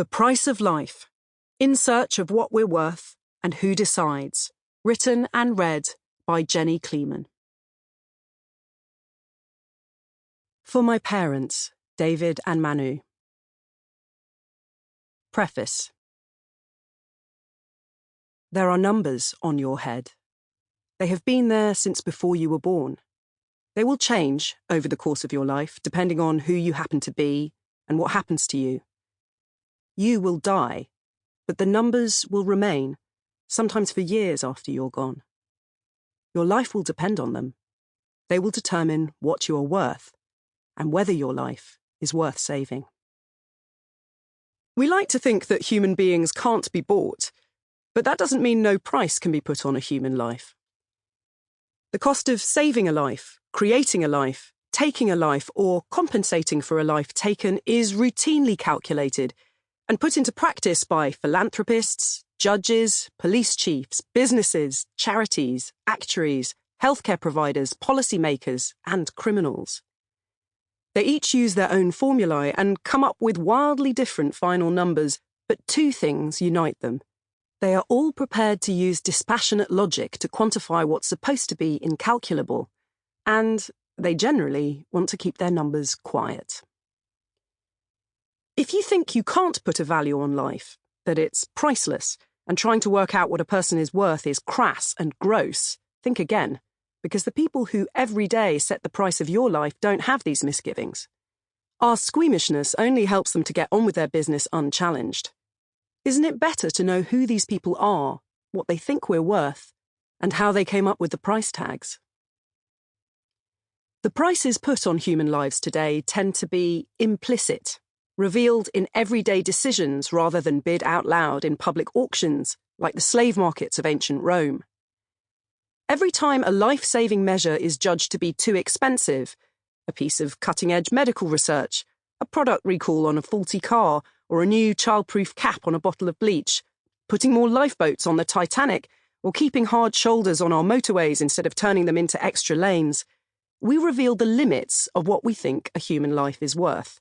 The Price of Life, In Search of What We're Worth and Who Decides, written and read by Jenny Kleeman. For my parents, David and Manu. Preface. There are numbers on your head. They have been there since before you were born. They will change over the course of your life, depending on who you happen to be and what happens to you. You will die, but the numbers will remain, sometimes for years after you're gone. Your life will depend on them. They will determine what you are worth and whether your life is worth saving. We like to think that human beings can't be bought, but that doesn't mean no price can be put on a human life. The cost of saving a life, creating a life, taking a life, or compensating for a life taken is routinely calculated and put into practice by philanthropists, judges, police chiefs, businesses, charities, actuaries, healthcare providers, policymakers, and criminals. They each use their own formulae and come up with wildly different final numbers, but two things unite them. They are all prepared to use dispassionate logic to quantify what's supposed to be incalculable, and they generally want to keep their numbers quiet. If you think you can't put a value on life, that it's priceless, and trying to work out what a person is worth is crass and gross, think again, because the people who every day set the price of your life don't have these misgivings. Our squeamishness only helps them to get on with their business unchallenged. Isn't it better to know who these people are, what they think we're worth, and how they came up with the price tags? The prices put on human lives today tend to be implicit, revealed in everyday decisions rather than bid out loud in public auctions, like the slave markets of ancient Rome. Every time a life-saving measure is judged to be too expensive, a piece of cutting-edge medical research, a product recall on a faulty car, or a new child-proof cap on a bottle of bleach, putting more lifeboats on the Titanic, or keeping hard shoulders on our motorways instead of turning them into extra lanes, we reveal the limits of what we think a human life is worth.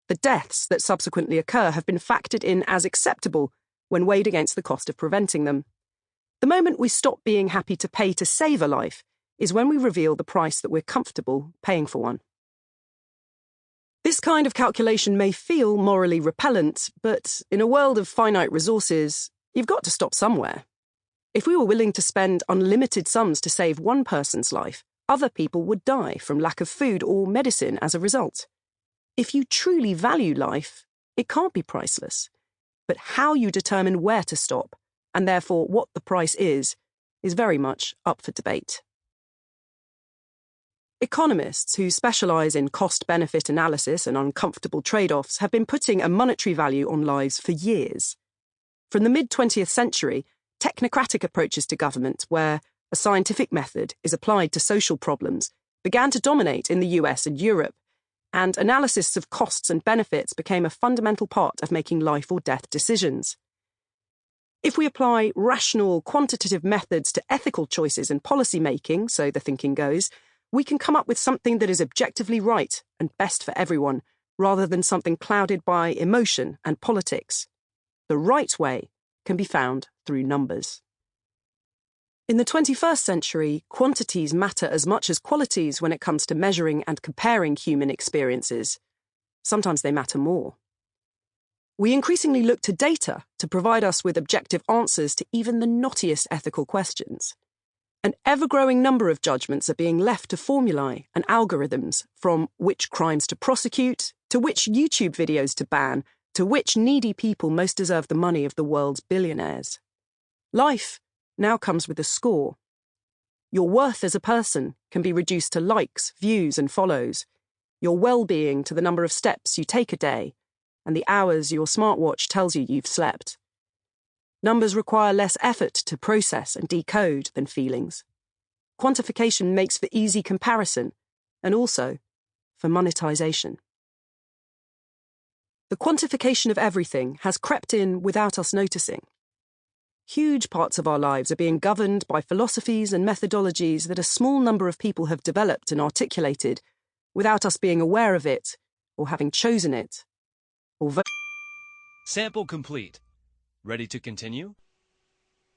The deaths that subsequently occur have been factored in as acceptable when weighed against the cost of preventing them. The moment we stop being happy to pay to save a life is when we reveal the price that we're comfortable paying for one. This kind of calculation may feel morally repellent, but in a world of finite resources, you've got to stop somewhere. If we were willing to spend unlimited sums to save one person's life, other people would die from lack of food or medicine as a result. If you truly value life, it can't be priceless. But how you determine where to stop, and therefore what the price is very much up for debate. Economists who specialise in cost-benefit analysis and uncomfortable trade-offs have been putting a monetary value on lives for years. From the mid-20th century, technocratic approaches to government, where a scientific method is applied to social problems, began to dominate in the US and Europe, and analysis of costs and benefits became a fundamental part of making life or death decisions. If we apply rational, quantitative methods to ethical choices and policy making, so the thinking goes, we can come up with something that is objectively right and best for everyone, rather than something clouded by emotion and politics. The right way can be found through numbers. In the 21st century, quantities matter as much as qualities when it comes to measuring and comparing human experiences. Sometimes they matter more. We increasingly look to data to provide us with objective answers to even the knottiest ethical questions. An ever-growing number of judgments are being left to formulae and algorithms, from which crimes to prosecute, to which YouTube videos to ban, to which needy people most deserve the money of the world's billionaires. Life now comes with a score. Your worth as a person can be reduced to likes, views, and follows, your well-being to the number of steps you take a day, and the hours your smartwatch tells you you've slept. Numbers require less effort to process and decode than feelings. Quantification makes for easy comparison, and also for monetization. The quantification of everything has crept in without us noticing. Huge parts of our lives are being governed by philosophies and methodologies that a small number of people have developed and articulated without us being aware of it or having chosen it or Sample complete. Ready to continue?